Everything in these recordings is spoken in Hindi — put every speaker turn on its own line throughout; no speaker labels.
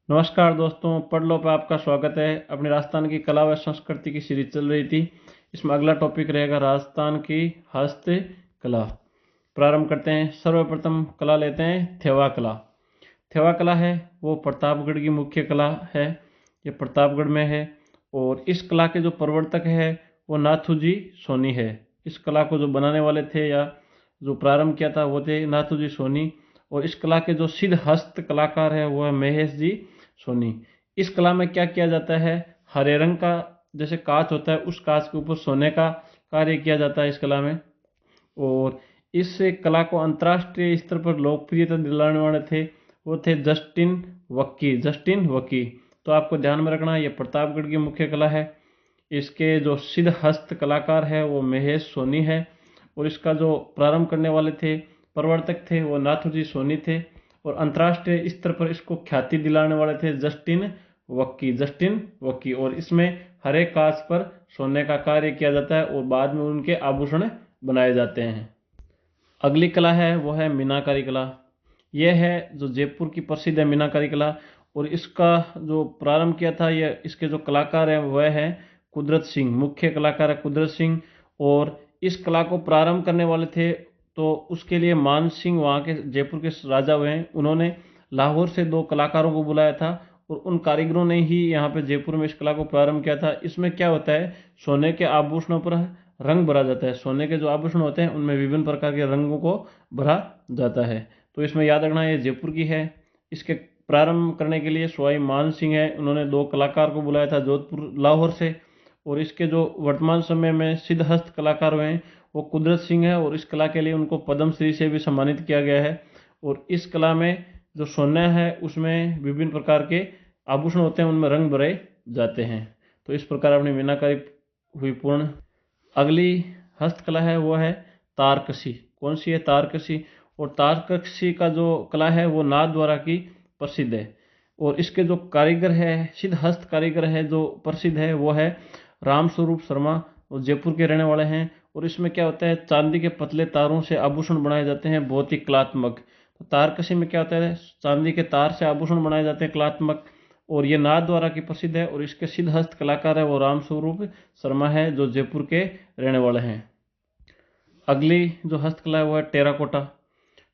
नमस्कार दोस्तों, पढ़ लो पे आपका स्वागत है। अपनी राजस्थान की कला व संस्कृति की सीरीज चल रही थी। इसमें अगला टॉपिक रहेगा राजस्थान की हस्त कला। प्रारंभ करते हैं। सर्वप्रथम कला लेते हैं थेवा कला। थेवा कला है वो प्रतापगढ़ की मुख्य कला है। ये प्रतापगढ़ में है और इस कला के जो प्रवर्तक है वो नाथूजी सोनी है। इस कला को जो बनाने वाले थे या जो प्रारंभ किया था वो थे नाथूजी सोनी। और इस कला के जो सिद्ध हस्त कलाकार है वो है महेश जी सोनी। इस कला में क्या किया जाता है, हरे रंग का जैसे कांच होता है उस कांच के ऊपर सोने का कार्य किया जाता है इस कला में। और इस कला को अंतर्राष्ट्रीय स्तर पर लोकप्रियता दिलाने वाले थे वो थे जस्टिन वक्की। तो आपको ध्यान में रखना है ये प्रतापगढ़ की मुख्य कला है। इसके जो सिद्ध हस्त कलाकार है वो महेश सोनी है। और इसका जो प्रारंभ करने वाले थे, प्रवर्तक थे, वो नाथूजी सोनी थे। और अंतर्राष्ट्रीय स्तर पर इसको ख्याति दिलाने वाले थे जस्टिन वक्की। और इसमें हरे कांच पर सोने का कार्य किया जाता है और बाद में उनके आभूषण बनाए जाते हैं। अगली कला है वो है मीनाकारी कला। यह है जो जयपुर की प्रसिद्ध है मीनाकारी कला। और इसका जो प्रारंभ किया था, ये इसके जो कलाकार हैं वह है कुदरत सिंह, मुख्य कलाकार है कुदरत सिंह। और इस कला को प्रारंभ करने वाले थे तो उसके लिए मान सिंह वहाँ के जयपुर के राजा हुए हैं, उन्होंने लाहौर से दो कलाकारों को बुलाया था और उन कारीगरों ने ही यहाँ पे जयपुर में इस कला को प्रारंभ किया था। इसमें क्या होता है, सोने के आभूषणों पर रंग भरा जाता है। सोने के जो आभूषण होते हैं उनमें विभिन्न प्रकार के रंगों को भरा जाता है। तो इसमें याद रखना ये जयपुर की है। इसके प्रारंभ करने के लिए सवाई मान सिंह है, उन्होंने दो कलाकार को बुलाया था जोधपुर लाहौर से। और इसके जो वर्तमान समय में सिद्ध हस्त कलाकार हुए हैं वो कुदरत सिंह है और इस कला के लिए उनको पद्मश्री से भी सम्मानित किया गया है। और इस कला में जो सोना है उसमें विभिन्न प्रकार के आभूषण होते हैं, उनमें रंग भरे जाते हैं। तो इस प्रकार अपनी मीनाकारी हुई पूर्ण। अगली हस्तकला है वो है तारकसी। कौन सी है, तारकसी। और तारकसी का जो कला है वो नाथ द्वारा की प्रसिद्ध है। और इसके जो कारीगर है, सिद्ध हस्त कारीगर है जो प्रसिद्ध है वो है राम स्वरूप शर्मा। वो जयपुर के रहने वाले हैं। और इसमें क्या होता है, चांदी के पतले तारों से आभूषण बनाए जाते हैं, बहुत ही कलात्मक। तो तारकसी में क्या होता है, चांदी के तार से आभूषण बनाए जाते हैं कलात्मक। और ये नाथ द्वारा की प्रसिद्ध है। और इसके सिद्ध हस्त कलाकार है वो राम स्वरूप शर्मा है जो जयपुर के रहने वाले हैं। अगली जो हस्तकला है वो है टेराकोटा।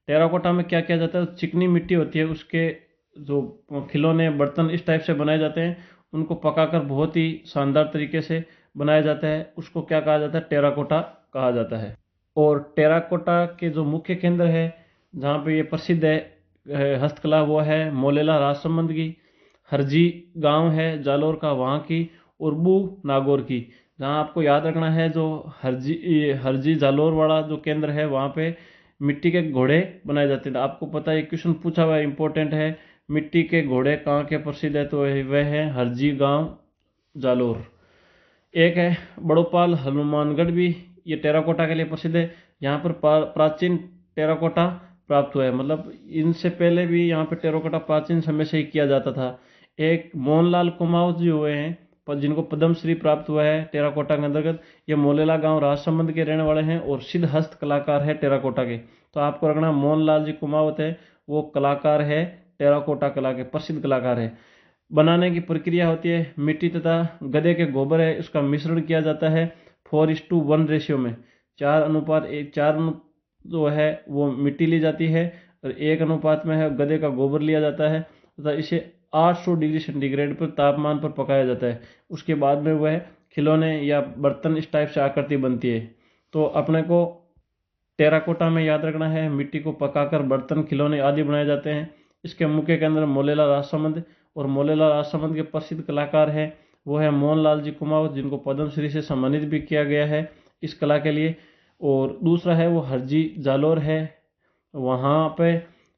टेराकोटा में क्या किया जाता है, चिकनी मिट्टी होती है उसके जो खिलौने बर्तन इस टाइप से बनाए जाते हैं, उनको पकाकर बहुत ही शानदार तरीके से बनाया जाता है। उसको क्या कहा जाता है, टेराकोटा कहा जाता है। और टेराकोटा के जो मुख्य केंद्र है जहाँ पे ये प्रसिद्ध है हस्तकला वो है मोलेला राजसमंद की, हरजी गांव है जालोर का वहाँ की, और बू नागौर की। जहाँ आपको याद रखना है जो हरजी जालोर वाला जो केंद्र है वहाँ पे मिट्टी के घोड़े बनाए जाते हैं। आपको पता है क्वेश्चन पूछा हुआ है, इंपॉर्टेंट है, मिट्टी के घोड़े कहाँ के प्रसिद्ध है, तो वह है हरजी गांव जालोर। एक है बड़ोपाल हनुमानगढ़ भी, ये टेराकोटा के लिए प्रसिद्ध है। यहाँ पर प्राचीन टेराकोटा प्राप्त हुआ है, मतलब इनसे पहले भी यहाँ पे टेराकोटा प्राचीन समय से ही किया जाता था। एक मोहनलाल कुमाऊँ जी हुए हैं पर जिनको पद्मश्री प्राप्त हुआ है टेराकोटा के अंतर्गत। ये मोलेला गांव राजसमंद के रहने वाले हैं और सिद्ध हस्त कलाकार है टेराकोटा के। तो आपको रखना मोहनलाल जी कुमावत है, वो कलाकार है, टेराकोटा कला के प्रसिद्ध कलाकार है। बनाने की प्रक्रिया होती है, मिट्टी तथा गधे के गोबर है इसका मिश्रण किया जाता है 4:1 रेशियो में। 4:1 जो है वो मिट्टी ली जाती है और 1 अनुपात में है गधे का गोबर लिया जाता है तथा इसे 800 डिग्री सेंटीग्रेड पर तापमान पर पकाया जाता है। उसके बाद में वह खिलौने या बर्तन इस टाइप से आकृति बनती है। तो अपने को टेराकोटा में याद रखना है मिट्टी को पकाकर बर्तन खिलौने आदि बनाए जाते हैं। इसके मुख्य केंद्र मोलेला राजसमंद। और मोलेला राजसमंद के प्रसिद्ध कलाकार हैं वो है मोहनलाल जी कुमावत जिनको पद्मश्री से सम्मानित भी किया गया है इस कला के लिए। और दूसरा है वो हरजी जालोर है, वहाँ पे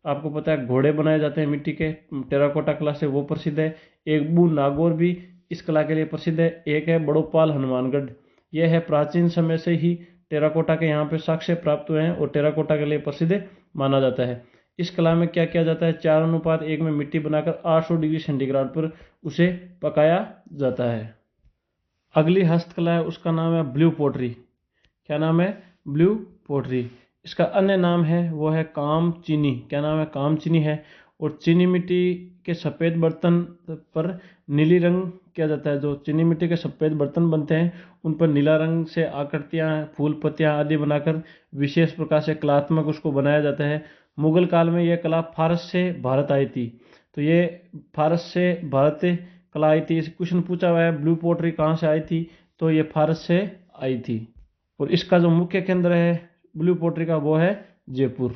आपको पता है घोड़े बनाए जाते हैं मिट्टी के, टेराकोटा कला से, वो प्रसिद्ध है। एक बू नागौर भी इस कला के लिए प्रसिद्ध है। एक है बड़ोपाल हनुमानगढ़, यह है प्राचीन समय से ही टेराकोटा के यहाँ पे साक्ष्य प्राप्त हुए हैं और टेराकोटा के लिए प्रसिद्ध माना जाता है। इस कला में क्या किया जाता है, 4:1 में मिट्टी बनाकर 800 डिग्री सेंटीग्रेड पर उसे पकाया जाता है। अगली हस्तकला है उसका नाम है ब्लू पोटरी। क्या नाम है, ब्लू पोटरी। इसका अन्य नाम है वो है काम चीनी। क्या नाम है, काम चीनी है। और चीनी मिट्टी के सफ़ेद बर्तन पर नीली रंग किया जाता है। जो चीनी मिट्टी के सफ़ेद बर्तन बनते हैं उन पर नीला रंग से आकृतियाँ, फूल पत्तियाँ आदि बनाकर विशेष प्रकार से कलात्मक उसको बनाया जाता है। मुगल काल में यह कला फारस से भारत आई थी। तो ये फारस से भारत कला आई थी। इस क्वेश्चन पूछा हुआ है ब्लू पोट्री कहाँ से आई थी, तो ये फारस से आई थी। और इसका जो मुख्य केंद्र है ब्लू पोट्री का वो है जयपुर।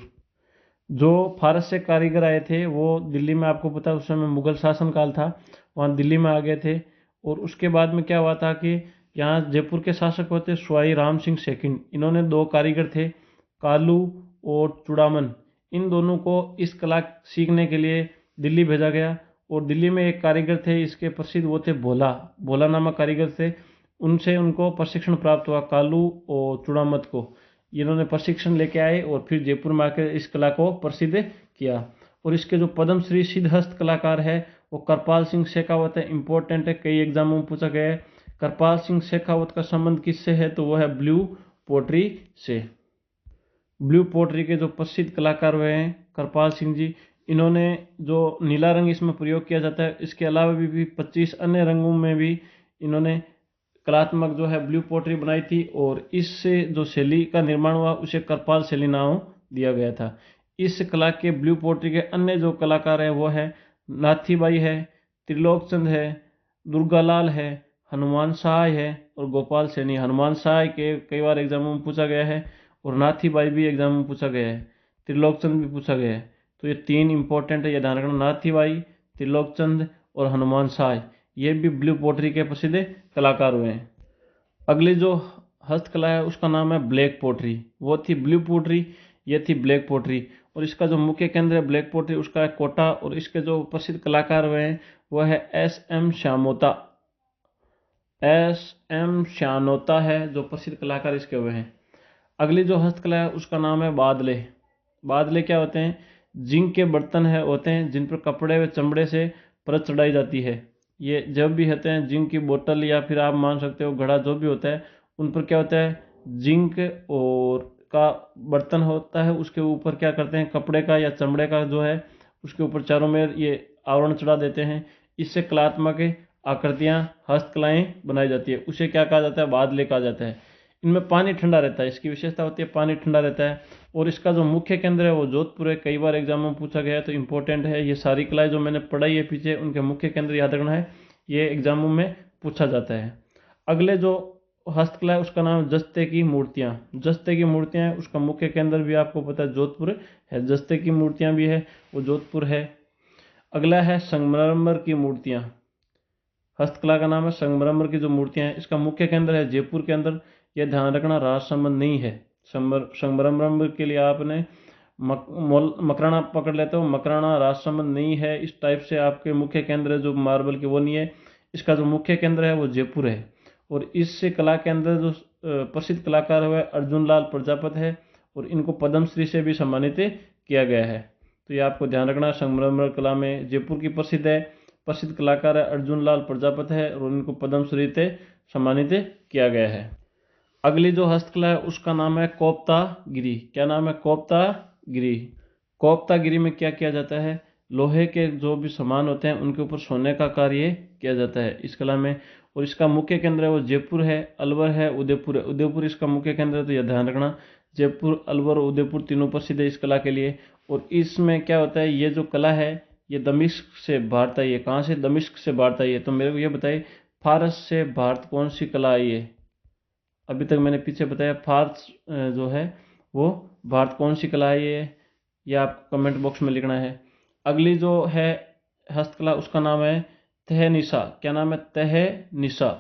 जो फारस से कारीगर आए थे वो दिल्ली में, आपको पता है उस समय मुगल शासनकाल था, वहाँ दिल्ली में आ गए थे। और उसके बाद में क्या हुआ था कि यहाँ जयपुर के शासक होते सवाई राम सिंह सेकंड। इन्होंने दो कारीगर थे, कालू और चूड़ामन, इन दोनों को इस कला सीखने के लिए दिल्ली भेजा गया। और दिल्ली में एक कारीगर थे, इसके प्रसिद्ध वो थे भोला, भोला नामक कारीगर थे। उनसे उनको प्रशिक्षण प्राप्त हुआ, कालू और चूड़ामत को। इन्होंने प्रशिक्षण लेके आए और फिर जयपुर में आकर इस कला को प्रसिद्ध किया। और इसके जो पद्मश्री सिद्धहस्त कलाकार है वो कृपाल सिंह शेखावत है। इंपॉर्टेंट है, कई एग्जामों में पूछा गया है। कृपाल सिंह शेखावत का संबंध किससे है, तो वो है ब्लू पोट्री से। ब्लू पोट्री के जो प्रसिद्ध कलाकार हुए हैं कृपाल सिंह जी, इन्होंने जो नीला रंग इसमें प्रयोग किया जाता है, इसके अलावा भी 25 अन्य रंगों में भी इन्होंने कलात्मक जो है ब्लू पोट्री बनाई थी। और इससे जो शैली का निर्माण हुआ उसे कृपाल शैली नाम दिया गया था। इस कला के ब्लू पोट्री के अन्य जो कलाकार हैं वो है नाथीबाई है, त्रिलोकचंद है, दुर्गालाल है, हनुमान सहाय है और गोपाल सैनी। हनुमान सहाय के कई बार एग्जामों में पूछा गया है और नाथीबाई भी एग्जाम में पूछा गया है, त्रिलोकचंद भी पूछा गया है। तो ये तीन इंपॉर्टेंट है, ये ध्यान रखना, नाथीबाई, त्रिलोकचंद और हनुमान सहाय, ये भी ब्लू पोट्री के प्रसिद्ध कलाकार हुए हैं। अगली जो हस्तकला है उसका नाम है ब्लैक पोट्री। वो थी ब्लू पोट्री, ये थी ब्लैक पोट्री। और इसका जो मुख्य केंद्र है ब्लैक पोट्री उसका है कोटा। और इसके जो प्रसिद्ध कलाकार हुए हैं वो है एस.एम. श्यामोता। एस.एम. श्यानोता है जो प्रसिद्ध कलाकार इसके हुए हैं। अगली जो हस्तकला है उसका नाम है बादले। बादले क्या होते हैं, जिंक के बर्तन है होते हैं जिन पर कपड़े व चमड़े से परत चढ़ाई जाती है। ये जब भी होते हैं जिंक की बोतल या फिर आप मान सकते हो घड़ा, जो भी होता है उन पर क्या होता है जिंक और का बर्तन होता है, उसके ऊपर क्या करते हैं कपड़े का या चमड़े का जो है उसके ऊपर चारों में ये आवरण चढ़ा देते हैं। इससे कलात्मक आकृतियाँ, हस्तकलाएं बनाई जाती है, उसे क्या कहा जाता है, बादले कहा जाता है। इनमें पानी ठंडा रहता है, इसकी विशेषता होती है पानी ठंडा रहता है। और इसका जो मुख्य केंद्र है वो जोधपुर है, कई बार एग्जाम में पूछा गया है तो इंपॉर्टेंट है। ये सारी कलाएं जो मैंने पढ़ाई है पीछे उनके मुख्य केंद्र याद रखना है, ये एग्जामों में पूछा जाता है। अगले जो हस्तकला है उसका नाम है जस्ते की मूर्तियाँ। जस्ते की मूर्तियाँ है उसका मुख्य केंद्र भी आपको पता है जोधपुर है, जस्ते की मूर्तियाँ भी है वो जोधपुर है। अगला है संगमरमर की मूर्तियाँ। हस्तकला का नाम है संगमरमर की जो मूर्तियाँ हैं, इसका मुख्य केंद्र है जयपुर के अंदर। यह ध्यान रखना राज संबंध नहीं है। संगमरमर के लिए आपने मकराना पकड़ लेते हो, मकराना राज संबंध नहीं है। इस टाइप से आपके मुख्य केंद्र जो मार्बल के वो नहीं है। इसका जो मुख्य केंद्र है वो जयपुर है। और इस कला के अंदर जो प्रसिद्ध कलाकार हुए अर्जुन लाल प्रजापत है और इनको पद्मश्री से भी सम्मानित किया गया है। तो ये आपको ध्यान रखना, संगमरमर कला में जयपुर की प्रसिद्ध कलाकार है अर्जुन लाल प्रजापत है और इनको पद्मश्री से सम्मानित किया गया है। अगली जो हस्तकला है उसका नाम है कोप्तागिरी। क्या नाम है, कोप्तागिरी। कोप्तागिरी में क्या किया जाता है, लोहे के जो भी सामान होते हैं उनके ऊपर सोने का कार्य किया जाता है इस कला में। और इसका मुख्य केंद्र है वो जयपुर है, अलवर है, उदयपुर है। उदयपुर इसका मुख्य केंद्र है, तो यह ध्यान रखना जयपुर, अलवर, उदयपुर तीनों प्रसिद्ध है इस कला के लिए। और इसमें क्या होता है, ये जो कला है ये दमिश्क से भारत आई है। कहाँ से, दमिश्क से भारत आई है। तो मेरे को ये बताइए फारस से भारत कौन सी कला आई है। अभी तक मैंने पीछे बताया फारस जो है वो भारत कौन सी कला आई है, यह आपको कमेंट बॉक्स में लिखना है। अगली जो है हस्तकला उसका नाम है तहनिसा। क्या नाम है, तहनिसा।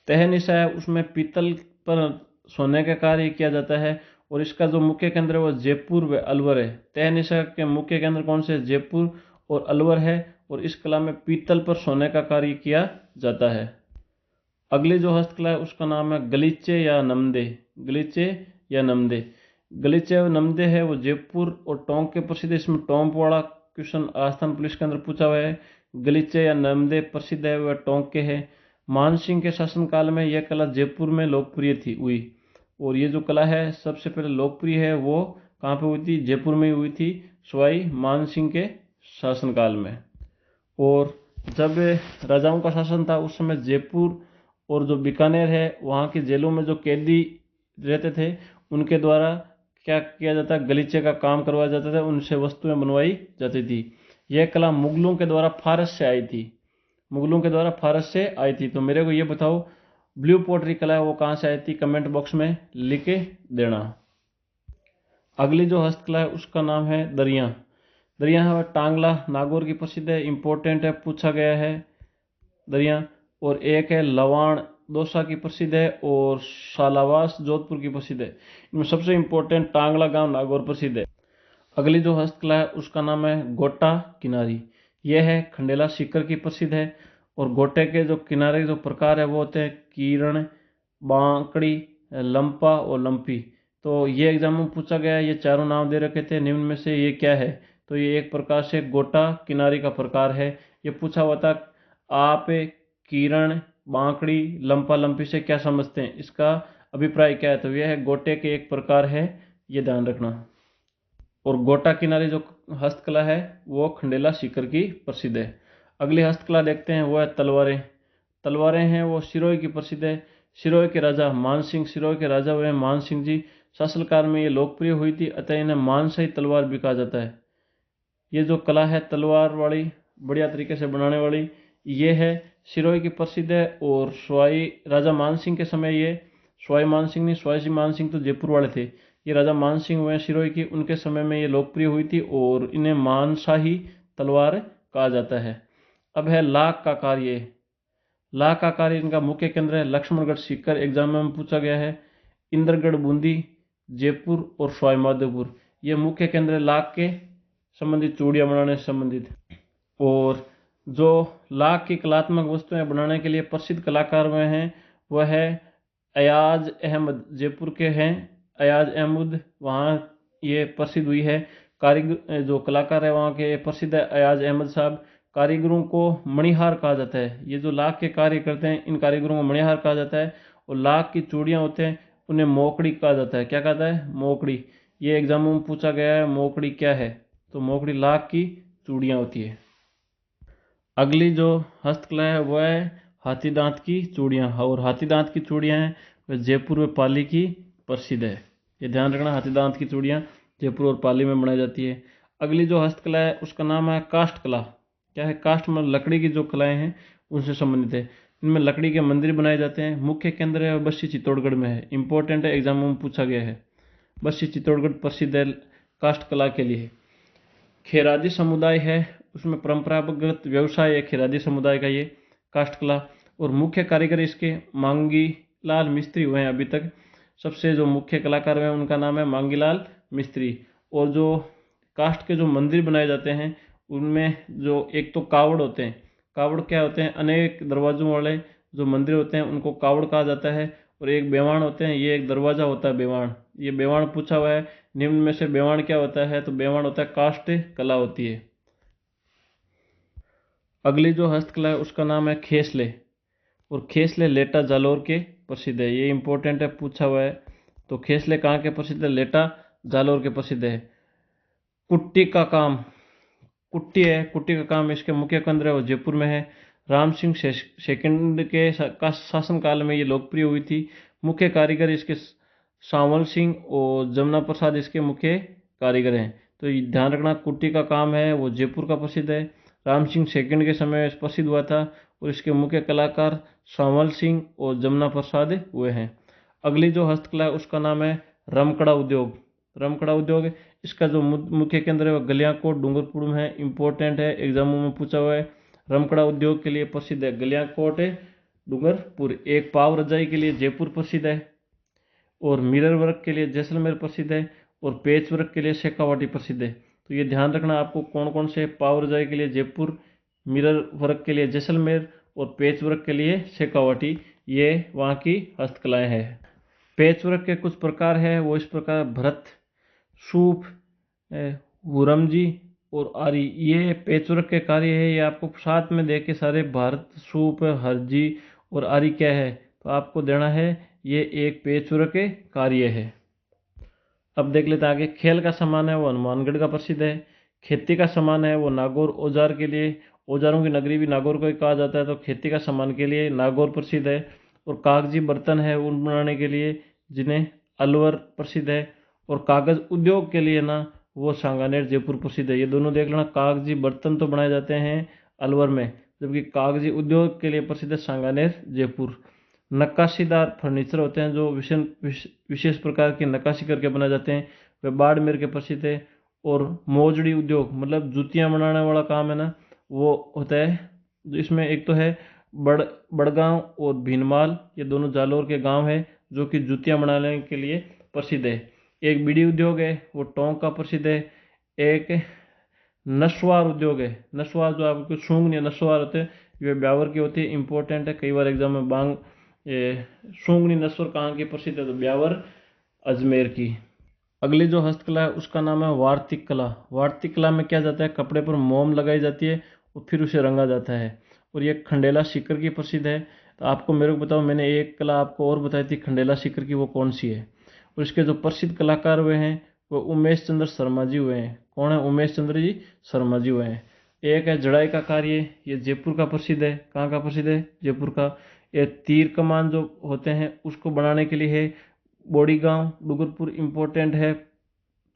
तहनिसा है उसमें पीतल पर सोने का कार्य किया जाता है। और इसका जो मुख्य केंद्र है वो जयपुर व अलवर है। तहनिसा के मुख्य केंद्र कौन से, जयपुर और अलवर है। और इस कला में पीतल पर सोने का कार्य किया जाता है। अगली जो हस्तकला है उसका नाम है गलीचे या नमदे। गलीचे या नमदे। गलीचे और नमदे है वो जयपुर और टोंक के प्रसिद्ध। इसमें टोंक वाला क्वेश्चन राजस्थान पुलिस के अंदर पूछा हुआ है। गलीचे या नमदे प्रसिद्ध है वह टोंक के है। मानसिंह के शासनकाल में यह कला जयपुर में लोकप्रिय थी हुई। और ये जो कला है सबसे पहले लोकप्रिय है वो कहाँ पे हुई थी, जयपुर में हुई थी। सवाई मानसिंह के शासनकाल में। और जब राजाओं का शासन था उस समय जयपुर और जो बीकानेर है वहाँ की जेलों में जो कैदी रहते थे उनके द्वारा क्या किया जाता, गलीचे का काम करवाया जाता था, उनसे वस्तुएं बनवाई जाती थी। यह कला मुगलों के द्वारा फारस से आई थी, मुगलों के द्वारा फारस से आई थी। तो मेरे को ये बताओ ब्लू पोटरी कला है वो कहाँ से आई थी, कमेंट बॉक्स में लिख के देना। अगली जो हस्तकला है उसका नाम है दरिया। दरिया है टांगला नागौर की प्रसिद्ध है, इंपॉर्टेंट है, पूछा गया है दरिया। और एक है लवाण दौसा की प्रसिद्ध है और सालावास जोधपुर की प्रसिद्ध है। इनमें सबसे इंपॉर्टेंट टांगला गांव नागौर प्रसिद्ध है। अगली जो हस्तकला है उसका नाम है गोटा किनारी। यह है खंडेला सीकर की प्रसिद्ध है। और गोटे के जो किनारे के जो प्रकार है वो होते हैं किरण, बांकड़ी, लंपा और लंपी। तो ये एग्जाम में पूछा गया है, ये चारों नाम दे रखे थे, निम्न में से ये क्या है। तो ये एक प्रकार से गोटा किनारी का प्रकार है। ये पूछा हुआ था आप किरण, बांकड़ी, लंपा लंपी से क्या समझते हैं, इसका अभिप्राय क्या है। तो यह है गोटे के एक प्रकार है, ये ध्यान रखना। और गोटा किनारी जो हस्तकला है वो खंडेला सीकर की प्रसिद्ध है। अगली हस्तकला देखते हैं वो है तलवारें। तलवारें हैं वो सिरोही की प्रसिद्ध है। सिरोही के राजा मानसिंह, सिरोही के राजा हुए मानसिंह जी, शासनकाल में ये लोकप्रिय हुई थी, अतः इन्हें मानशाही तलवार भी कहा जाता है। ये जो कला है तलवार वाली बढ़िया तरीके से बनाने वाली, ये है सिरोही की प्रसिद्ध है। और सवाई राजा मानसिंह के समय ये, सवाई मानसिंह नहीं, सवाई मानसिंह तो जयपुर वाले थे, ये राजा मानसिंह हुए सिरोही की, उनके समय में ये लोकप्रिय हुई थी और इन्हें मानशाही तलवार कहा जाता है। अब है लाख का कार्य। लाख का कार्य इनका मुख्य केंद्र है लक्ष्मणगढ़ सीकर, एग्जाम में पूछा गया है। इंद्रगढ़ बूंदी, जयपुर और सवाई माधोपुर, ये मुख्य केंद्र है लाख के संबंधित, चूड़ियाँ बनाने से संबंधित। और जो लाख की कलात्मक वस्तुएं बनाने के लिए प्रसिद्ध कलाकार हुए हैं वह है अयाज अहमद, जयपुर के हैं अयाज अहमद, वहाँ ये प्रसिद्ध हुई है। कारीगर जो कलाकार है वहाँ के प्रसिद्ध है अयाज अहमद साहब। कारीगरों को मणिहार कहा जाता है, ये जो लाख के कार्य करते हैं इन कारीगरों को मणिहार कहा जाता है। और लाख की चूड़ियाँ होते हैं उन्हें मोकड़ी कहा जाता है। क्या कहता है, मोकड़ी। ये एग्जाम में पूछा गया है मोकड़ी क्या है, तो मोकड़ी लाख की चूड़ियाँ होती है। अगली जो हस्तकला है वह है हाथी दांत की चूड़ियाँ। और हाथी दांत की चूड़ियाँ हैं वह जयपुर व पाली की प्रसिद्ध है, ये ध्यान रखना। हाथी दांत की चूड़ियाँ जयपुर और पाली में बनाई जाती है। अगली जो हस्तकला है उसका नाम है काष्ठ कला। क्या है, काष्ठ में लकड़ी की जो कलाएँ हैं उनसे संबंधित है। इनमें लकड़ी के मंदिर बनाए जाते हैं। मुख्य केंद्र है बस्सी चित्तौड़गढ़ में है, इंपॉर्टेंट है, एग्जाम में पूछा गया है। बस्सी चित्तौड़गढ़ प्रसिद्ध है काष्ठ कला के लिए। खेरादी समुदाय है उसमें परंपरागत व्यवसाय है खेरादी समुदाय का ये काष्ठ कला। और मुख्य कारीगर इसके मांगी लाल मिस्त्री हुए हैं अभी तक। सबसे जो मुख्य कलाकार हैं उनका नाम है मांगीलाल मिस्त्री। और जो काष्ठ के जो मंदिर बनाए जाते हैं उनमें जो एक तो कावड़ होते हैं, कावड़ क्या होते हैं, अनेक दरवाजों वाले जो मंदिर होते हैं उनको कावड़ कहा जाता है। और एक बेवाण होते हैं, ये एक दरवाजा होता है बेवाण, ये बेवाण पूछा हुआ है। निम्न में से बेवाण क्या होता है, तो बेवाण होता है काष्ठ कला होती है। अगली जो हस्तकला है उसका नाम है खेसले। और खेसले लेटा जालौर के प्रसिद्ध है, ये इंपॉर्टेंट है, पूछा हुआ है। तो खेसले कहाँ के प्रसिद्ध है, लेटा जालौर के प्रसिद्ध है। कुट्टी का काम, कुट्टी है, कुट्टी का काम इसके मुख्य केंद्र है वो जयपुर में है। राम सिंह सेकंड के शासनकाल में ये लोकप्रिय हुई थी। मुख्य कारीगर इसके सांवल सिंह और जमुना प्रसाद इसके मुख्य कारीगर हैं। तो ये ध्यान रखना, कुट्टी का काम है वो जयपुर का प्रसिद्ध है, राम सिंह सेकंड के समय प्रसिद्ध हुआ था। और इसके मुख्य कलाकार सांवल सिंह और जमुना प्रसाद हुए हैं। अगली जो हस्तकला है उसका नाम है रमकड़ा उद्योग। रमकड़ा उद्योग इसका जो मुख्य केंद्र है वो गलियाकोट डूंगरपुर में है, इंपॉर्टेंट है, एग्जामों में पूछा हुआ है। रमकड़ा उद्योग के लिए प्रसिद्ध है गलियाकोट है डूंगरपुर। एक पाव रजाई के लिए जयपुर प्रसिद्ध है। और मिरर वर्क के लिए जैसलमेर प्रसिद्ध है। और पेच वर्क के लिए शेखावाटी प्रसिद्ध है। तो ये ध्यान रखना आपको कौन कौन से, पाव रजाई के लिए जयपुर, मिरर वर्क के लिए जैसलमेर और पेच वर्क के लिए शेखावाटी, ये वहाँ की हस्तकलाएँ हैं। पेच वर्क के कुछ प्रकार है वो इस प्रकार भरत, सूप, हुरमजी और आरी, ये पेचवर्क के कार्य है। ये आपको साथ में देख के सारे भारत, सूप, हरजी और आरी क्या है तो आपको देना है, ये एक पेचवर्क कार्य है। अब देख लेते हैं आगे। खेल का सामान है वो हनुमानगढ़ का प्रसिद्ध है। खेती का सामान है वो नागौर औजार के लिए, औजारों की नगरी भी नागौर को ही कहा जाता है, तो खेती का सामान के लिए नागौर प्रसिद्ध है। और कागजी बर्तन है ऊन बनाने के लिए, जिन्हें अलवर प्रसिद्ध है। और कागज उद्योग के लिए ना वो सांगानेर जयपुर प्रसिद्ध है। ये दोनों देख लेना, कागजी बर्तन तो बनाए जाते हैं अलवर में, जबकि कागजी उद्योग के लिए प्रसिद्ध है सांगानेर जयपुर। नक्काशीदार फर्नीचर होते हैं जो विशेष प्रकार की नक्काशी करके बनाए जाते हैं, वे बाड़मेर के प्रसिद्ध है। और मोजड़ी उद्योग मतलब जूतियां बनाने वाला काम है ना, वो होता है, इसमें एक तो है बड़गांव और भीनमाल, ये दोनों जालौर के गांव है जो कि जूतियां बनाने के लिए प्रसिद्ध है। एक बीड़ी उद्योग है वो टोंक का प्रसिद्ध है। एक नस्वार उद्योग है, नस्वार जो आपको सूंग या नस्वार होते हैं, ये ब्यावर की होती है, इंपॉर्टेंट है, कई बार एग्जाम में बांग सूंगनी नस्वर कहाँ की प्रसिद्ध है, तो ब्यावर अजमेर की। अगली जो हस्तकला है उसका नाम है वार्तिक कला। वार्तिक कला में क्या जाता है, कपड़े पर मोम लगाई जाती है और फिर उसे रंगा जाता है। और ये खंडेला सीकर की प्रसिद्ध है। तो आपको मेरे को बताओ, मैंने एक कला आपको और बताई थी खंडेला सीकर की, वो कौन सी है। और इसके जो प्रसिद्ध कलाकार हुए हैं वो उमेश चंद्र शर्मा जी हुए हैं। कौन है, उमेश चंद्र जी शर्मा जी हुए हैं। एक है जड़ाई का कार्य, ये जयपुर का प्रसिद्ध है। कहाँ का प्रसिद्ध है, जयपुर का। ये तीर कमान जो होते हैं उसको बनाने के लिए है। बोड़ी गांव डूंगरपुर इम्पोर्टेंट है,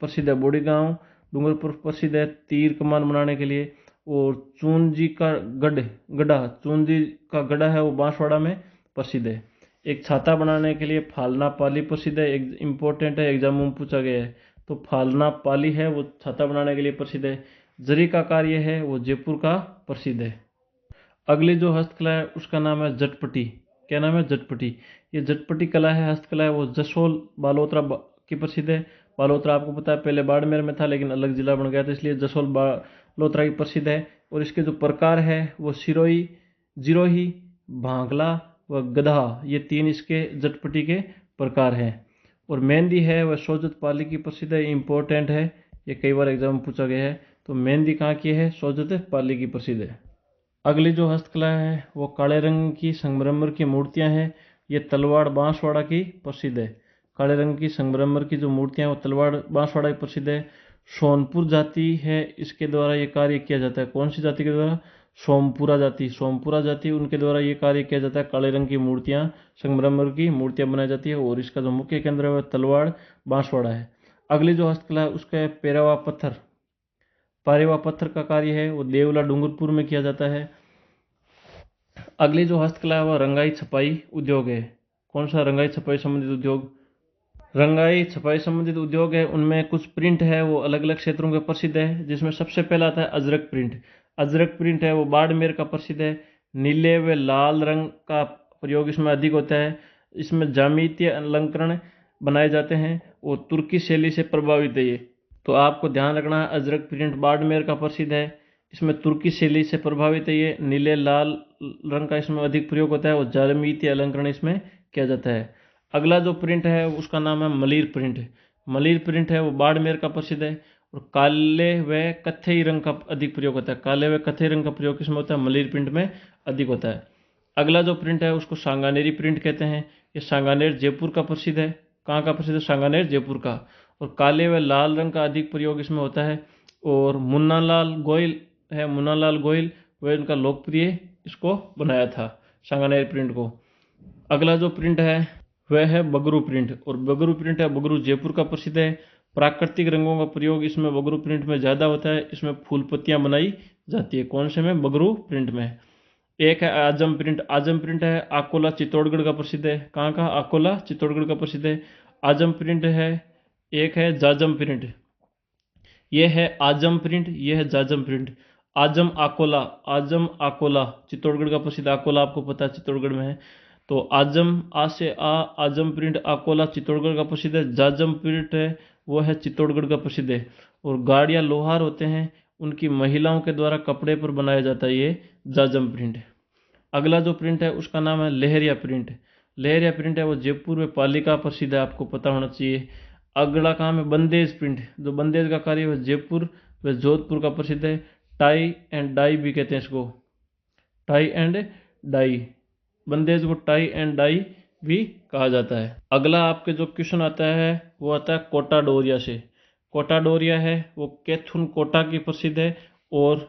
प्रसिद्ध है बोड़ी गांव डूंगरपुर प्रसिद्ध है तीर कमान बनाने के लिए। और चूंजी का गढ़ा, चूंजी का गढ़ा है वो बांसवाड़ा में प्रसिद्ध है। एक छाता बनाने के लिए फालना पाली प्रसिद्ध है, एक इम्पोर्टेंट है, एग्जाम में पूछा गया है। तो फालना पाली है वो छाता बनाने के लिए प्रसिद्ध है। जरी का कार्य है वो जयपुर का प्रसिद्ध है। अगली जो हस्तकला है उसका नाम है जटपटी। क्या नाम है, जटपटी। ये जटपटी कला है, हस्तकला है, वो जसोल बालोतरा की प्रसिद्ध है। बालोतरा आपको पता है पहले बाड़मेर में था लेकिन अलग जिला बन गया था, इसलिए जसोल बालोतरा की प्रसिद्ध है। और इसके जो प्रकार है वो सिरोही, जिरोही, भांगला व गधा, ये तीन इसके जटपटी के प्रकार हैं। और मेहंदी है वह सोजत पाली की प्रसिद्ध है, इंपॉर्टेंट है, ये कई बार एग्जाम में पूछा गया है। तो मेहंदी कहाँ की है, सोजत पाली की प्रसिद्ध है। अगली जो हस्तकला है वो काले रंग की संगमरमर की मूर्तियां हैं। ये तलवाड़ बांसवाड़ा की प्रसिद्ध है। काले रंग की संगमरमर की जो मूर्तियां हैं वो तलवाड़ बांसवाड़ा की प्रसिद्ध है। सोनपुर जाति है, इसके द्वारा ये कार्य किया जाता है। कौन सी जाति के द्वारा, सोमपुरा जाति, सोमपुरा जाति, उनके द्वारा ये कार्य किया जाता है। काले रंग की मूर्तियां, संगमरमर की मूर्तियां बनाई जाती है। और इसका जो मुख्य केंद्र है वह तलवाड़ बांसवाड़ा है। अगली जो हस्तकला है उसका है पेरावा पत्थर। पारेवा पत्थर का कार्य है वो देवला डूंगरपुर में किया जाता है। अगली जो हस्तकला है वह रंगाई छपाई उद्योग है। कौन सा, रंगाई छपाई संबंधित उद्योग। रंगाई छपाई संबंधित उद्योग है उनमें कुछ प्रिंट है वो अलग अलग क्षेत्रों के प्रसिद्ध है, जिसमें सबसे पहला आता है अजरक प्रिंट। अजरक प्रिंट है वो बाड़मेर का प्रसिद्ध है। नीले व लाल रंग का प्रयोग इसमें अधिक होता है। इसमें ज्यामितीय अलंकरण बनाए जाते हैं और तुर्की शैली से प्रभावित है ये। तो आपको ध्यान रखना है, अजरक प्रिंट बाड़मेर का प्रसिद्ध है, इसमें तुर्की शैली से प्रभावित है ये। नीले लाल रंग का इसमें अधिक प्रयोग होता है और ज्यामितीय अलंकरण इसमें किया जाता है। अगला जो प्रिंट है उसका नाम है मलिर प्रिंट। मलिर प्रिंट है वो बाड़मेर का प्रसिद्ध है और काले व कत्थई रंग का अधिक प्रयोग होता है। काले व कत्थई रंग का प्रयोग किसमें होता है, मलिर प्रिंट में अधिक होता है। अगला जो प्रिंट है उसको सांगानेरी प्रिंट कहते हैं। ये सांगानेर जयपुर का प्रसिद्ध है। कहाँ का प्रसिद्ध है, सांगानेर जयपुर का। और काले व लाल रंग का अधिक प्रयोग इसमें होता है। और मुन्नालाल गोयल है, मुन्नालाल गोयल, वह इनका लोकप्रिय इसको बनाया था सांगानेर प्रिंट को। अगला जो प्रिंट है वह है बगरू प्रिंट। और बगरू प्रिंट है, बगरू जयपुर का प्रसिद्ध है। प्राकृतिक रंगों का प्रयोग इसमें बगरू प्रिंट में ज़्यादा होता है। इसमें फूल पत्तियां बनाई जाती है। कौन से में, बगरू प्रिंट में। एक है आजम प्रिंट। आजम प्रिंट है आकोला चित्तौड़गढ़ का प्रसिद्ध है। कहाँ का, आकोला चित्तौड़गढ़ का प्रसिद्ध है। आजम प्रिंट है। एक है जाजम प्रिंट, यह है आजम प्रिंट, यह है जाजम प्रिंट। आजम आकोला, आजम आकोला चित्तौड़गढ़ का प्रसिद्ध, आकोला आपको पता है चित्तौड़गढ़ में है। तो आजम, आ से आ, आजम प्रिंट आकोला चित्तौड़गढ़ का प्रसिद्ध है। जाजम प्रिंट है वो है चित्तौड़गढ़ का प्रसिद्ध है। और गाड़ियाँ लोहार होते हैं उनकी महिलाओं के द्वारा कपड़े पर बनाया जाता है ये जाजम प्रिंट। अगला जो प्रिंट है उसका नाम है लहरिया प्रिंट। लहरिया प्रिंट है वो जयपुर में पालिका प्रसिद्ध है, आपको पता होना चाहिए। अगला काम है बंदेज प्रिंट। जो बंदेज का कार्य है जयपुर व जोधपुर का प्रसिद्ध है। टाई एंड डाई भी कहते हैं इसको, टाई एंड डाई, बंदेज को टाई एंड डाई भी कहा जाता है। अगला आपके जो क्वेश्चन आता है वो आता है कोटा डोरिया से। कोटा डोरिया है वो कैथुन कोटा की प्रसिद्ध है, और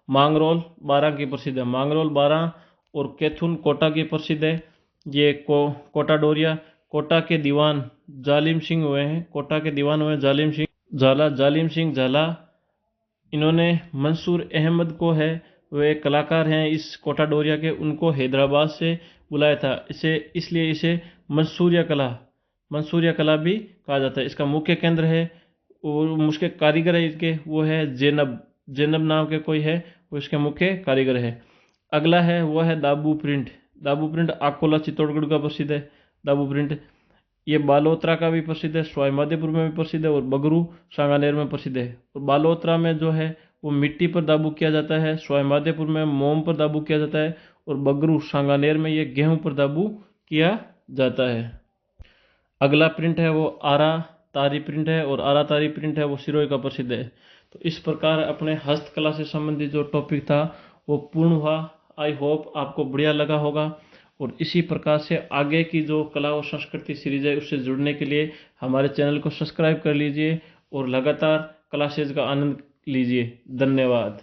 मांगरोल बारां की प्रसिद्ध है। मांगरोल बारां और कैथुन कोटा की प्रसिद्ध है। ये कोटा डोरिया कोटा के दीवान जालिम सिंह हुए हैं, कोटा के दीवान हुए जालिम सिंह झाला, जालिम सिंह झाला। इन्होंने मंसूर अहमद को है, वे कलाकार हैं इस कोटा डोरिया के, उनको हैदराबाद से बुलाया था, इसे इसलिए इसे मंसूरिया कला भी कहा जाता है। इसका मुख्य केंद्र है और मुख्य कारीगर है इसके वो है जैनब नाम के कोई है, वो इसके मुख्य कारीगर है। अगला है वो है दाबू प्रिंट। दाबू प्रिंट अकोला चित्तौड़गढ़ का प्रसिद्ध है। दाबू प्रिंट ये बालोतरा का भी प्रसिद्ध है, सवाई माधोपुर में भी प्रसिद्ध है, और बगरू सांगानेर में प्रसिद्ध है। और बालोतरा में जो है वो मिट्टी पर दाबू किया जाता है, सवाई माधोपुर में मोम पर दाबू किया जाता है, और बगरू सांगानेर में ये गेहूं पर दाबू किया जाता है। अगला प्रिंट है वो आरा तारी प्रिंट है, और आरा तारी प्रिंट है वो सिरोही का प्रसिद्ध है। तो इस प्रकार अपने हस्तकला से संबंधित जो टॉपिक था वो पूर्ण हुआ। आई होप आपको बढ़िया लगा होगा, और इसी प्रकार से आगे की जो कला और संस्कृति सीरीज है उससे जुड़ने के लिए हमारे चैनल को सब्सक्राइब कर लीजिए और लगातार क्लासेज का आनंद लीजिए। धन्यवाद।